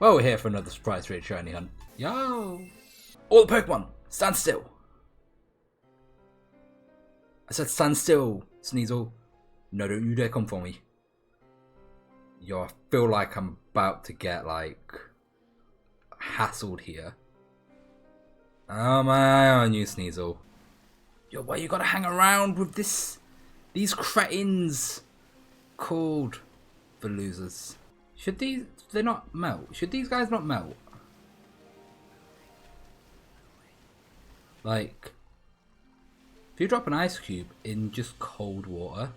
Well, we're here for another surprise rate shiny hunt. Yo! All the Pokemon, stand still! I said stand still, Sneasel. No, don't you dare come for me. Yo, I feel like I'm about to get, like, hassled here. Oh my eye on you, Sneasel. Yo, why you gotta hang around with these cretins called the losers? Should they not melt? Should these guys not melt? Like, if you drop an ice cube in just cold water,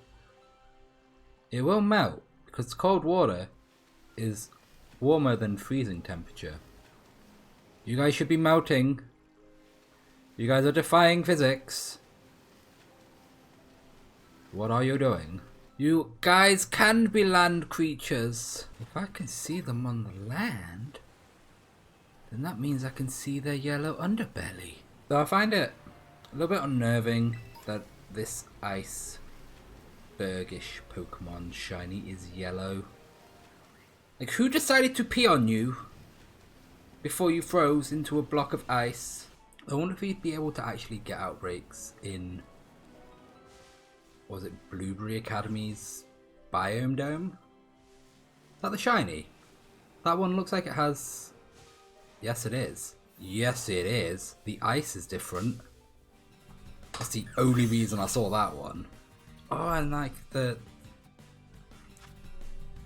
it will melt because cold water is warmer than freezing temperature. You guys should be melting. You guys are defying physics. What are you doing? You guys can be land creatures. If I can see them on the land, then that means I can see their yellow underbelly. So I find it a little bit unnerving that this icebergish Pokemon shiny is yellow. Like, who decided to pee on you before you froze into a block of ice? I wonder if he'd be able to actually get outbreaks in, was it Blueberry Academy's Biome Dome? Is that the shiny? That one looks like it has... Yes, it is. Yes, it is. The ice is different. That's the only reason I saw that one. Oh, and like the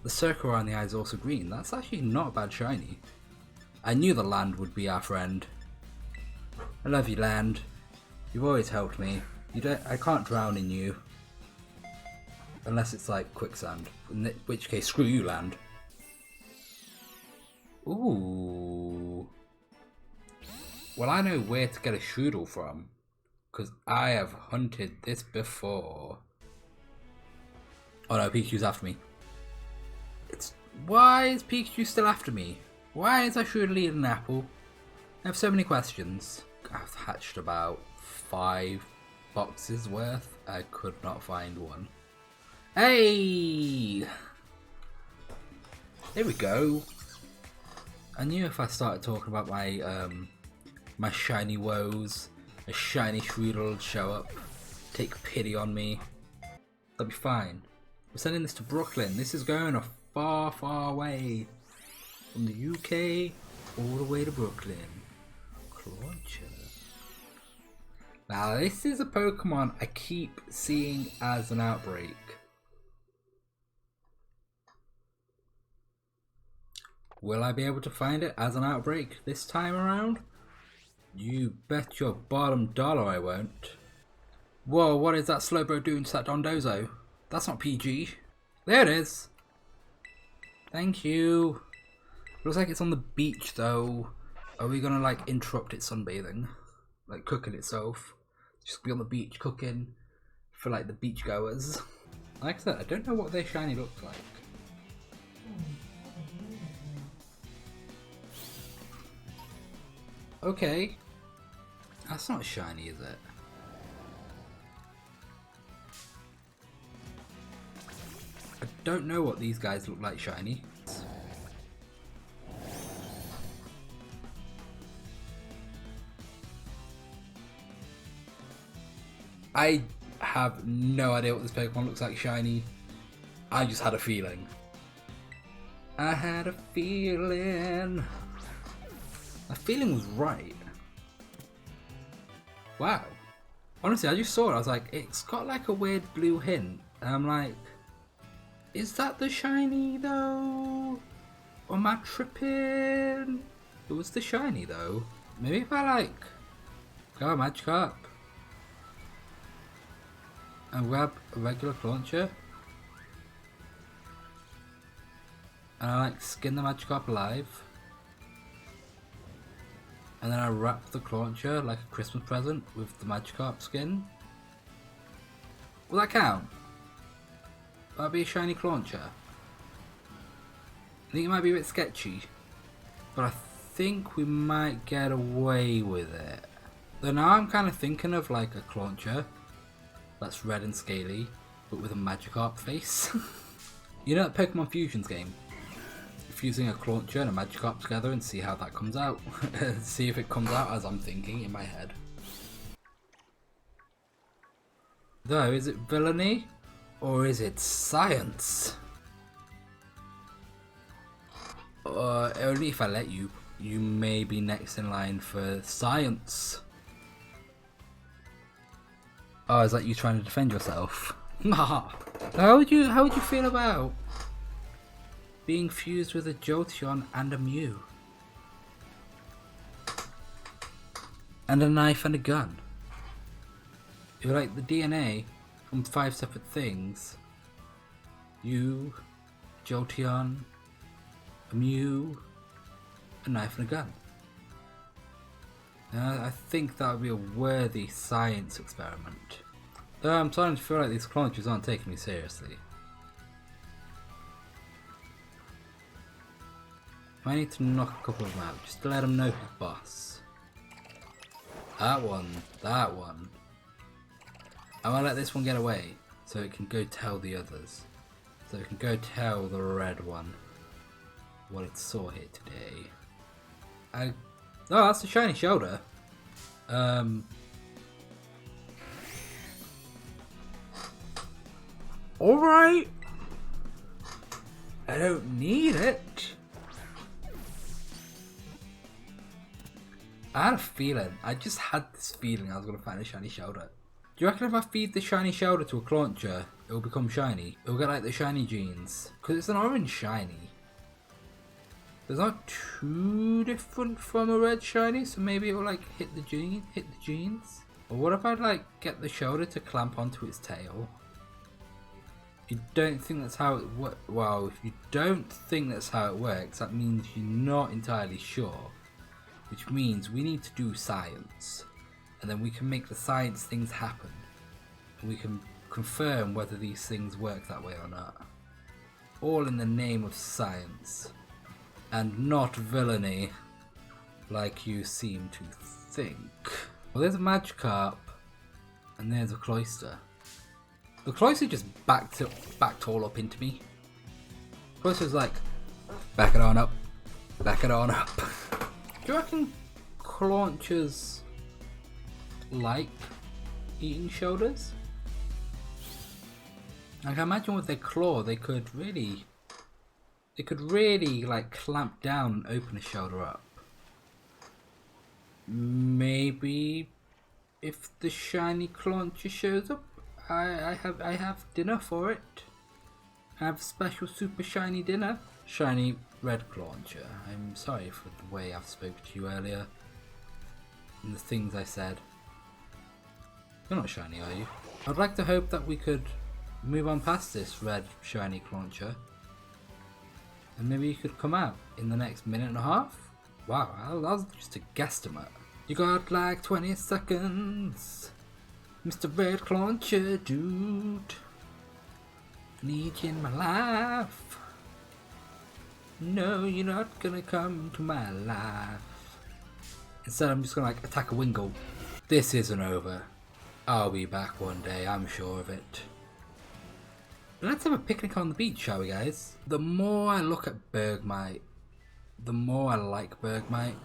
circle around the eye is also green. That's actually not a bad shiny. I knew the land would be our friend. I love you, land. You've always helped me. I can't drown in you. Unless it's like quicksand. In which case, screw you, land. Ooh. Well, I know where to get a Strudel from. Because I have hunted this before. Oh no, Pikachu's after me. Why is Pikachu still after me? Why is I Strudel eating an apple? I have so many questions. I've hatched about 5 boxes worth. I could not find one. Hey! There we go. I knew if I started talking about my my shiny woes, a shiny Strudel would show up, take pity on me. That'll be fine. We're sending this to Brooklyn. This is going a far, far way. From the UK all the way to Brooklyn. Clauncher. Now this is a Pokemon I keep seeing as an outbreak. Will I be able to find it as an outbreak this time around? You bet your bottom dollar I won't. Whoa, what is that Slowbro doing to that Dondozo? That's not PG. There it is. Thank you. Looks like it's on the beach though. Are we gonna like interrupt it sunbathing? Like cooking itself? Just be on the beach cooking for like the beach goers. Like I said, I don't know what their shiny looks like. Okay. That's not shiny, is it? I don't know what these guys look like shiny. I have no idea what this Pokemon looks like shiny. I just had a feeling. I had a feeling. My feeling was right. Wow. Honestly, I just saw it. I was like, it's got like a weird blue hint. And I'm like, is that the shiny though? Or am I tripping? It was the shiny though. Maybe if I like go Magikarp and grab a regular Clauncher and I like skin the Magikarp alive and then I wrap the Clauncher like a Christmas present with the Magikarp skin. Will that count? That'd be a shiny Clauncher. I think it might be a bit sketchy, but I think we might get away with it. Though now I'm kind of thinking of like a Clauncher that's red and scaly, but with a Magikarp face. You know that Pokemon Fusions game? fusing a Clauncher and a Magikarp together and see how that comes out. See if it comes out as I'm thinking in my head. Though, is it Villainy or is it Science? Only if I let you. You may be next in line for Science. Oh, is that you trying to defend yourself? How would you feel about being fused with a Jolteon and a Mew? And a knife and a gun? You're like the DNA from 5 separate things. You, Jolteon, a Mew, a knife and a gun. I think that would be a worthy science experiment. Though I'm starting to feel like these Claunchers aren't taking me seriously. I need to knock a couple of them out just to let them know who's boss. That one. I'm gonna let this one get away so it can go tell the others. So it can go tell the red one what it saw here today. Oh, that's a shiny shoulder. Alright. I don't need it. I had a feeling. I just had this feeling I was going to find a shiny shoulder. Do you reckon if I feed the shiny shoulder to a Clauncher, it will become shiny? It will get like the shiny genes. Because it's an orange shiny. It's not too different from a red shiny, so maybe it will like hit the genes. Or what if I like get the shoulder to clamp onto its tail? You don't think that's how it works? Well, if you don't think that's how it works, that means you're not entirely sure. Which means we need to do science. And then we can make the science things happen. And we can confirm whether these things work that way or not. All in the name of science. And not villainy, like you seem to think. Well, there's a Magikarp, and there's a Cloyster. The Cloyster just backed all up into me. Cloyster's like, back it on up, back it on up. Do you reckon Claunchers like eating shoulders? Like, I imagine with their claw, they could really like clamp down and open a shoulder up. Maybe if the shiny Clauncher shows up, I have dinner for it. I have a special super shiny dinner. Shiny red Clauncher. I'm sorry for the way I've spoken to you earlier and the things I said. You're not shiny, are you? I'd like to hope that we could move on past this red shiny Clauncher. And maybe you could come out in the next minute and a half? Wow, that was just a guesstimate. You got like 20 seconds. Mr. Red Clauncher, dude. Need you in my life. No, you're not gonna come to my life. Instead, I'm just gonna like attack a Wingull. This isn't over. I'll be back one day, I'm sure of it. Let's have a picnic on the beach, shall we, guys? The more I look at Bergmite, the more I like Bergmite.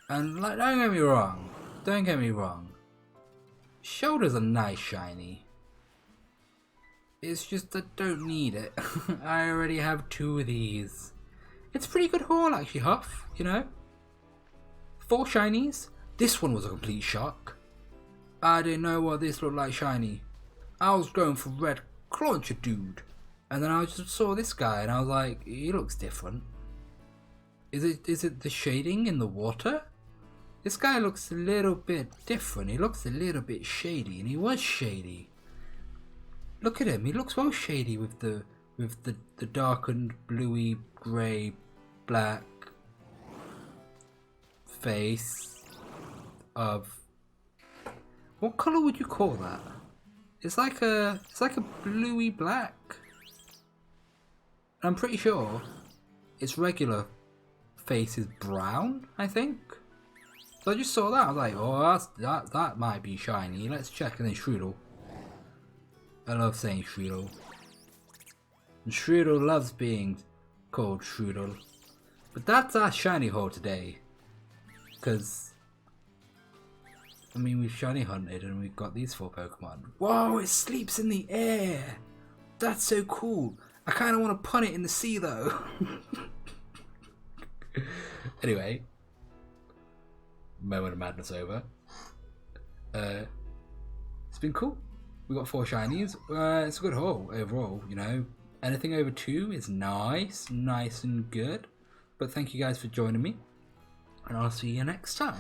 And like, don't get me wrong. Shoulder's a nice shiny. It's just I don't need it. I already have 2 of these. It's a pretty good haul actually, Huff, you know? 4 shinies. This one was a complete shock. I didn't know what this looked like shiny. I was going for red Clauncher, dude. And then I just saw this guy and I was like, he looks different. Is it the shading in the water? This guy looks a little bit different. He looks a little bit shady, and he was shady. Look at him. He looks well shady with the darkened bluey grey black face of what colour would you call that? It's like a bluey black. I'm pretty sure its regular face is brown, I think. So I just saw that, I was like, oh, that might be shiny. Let's check. And then Shroodle. I love saying Shroodle. And Shroodle loves being called Shroodle. But that's our shiny haul today. Because, I mean, we've shiny hunted and we've got these 4 Pokemon. Whoa, it sleeps in the air! That's so cool. I kind of want to put it in the sea though. Anyway, moment of madness over. It's been cool. We got 4 shinies. It's a good haul overall, you know. Anything over 2 is nice and good. But thank you guys for joining me, and I'll see you next time.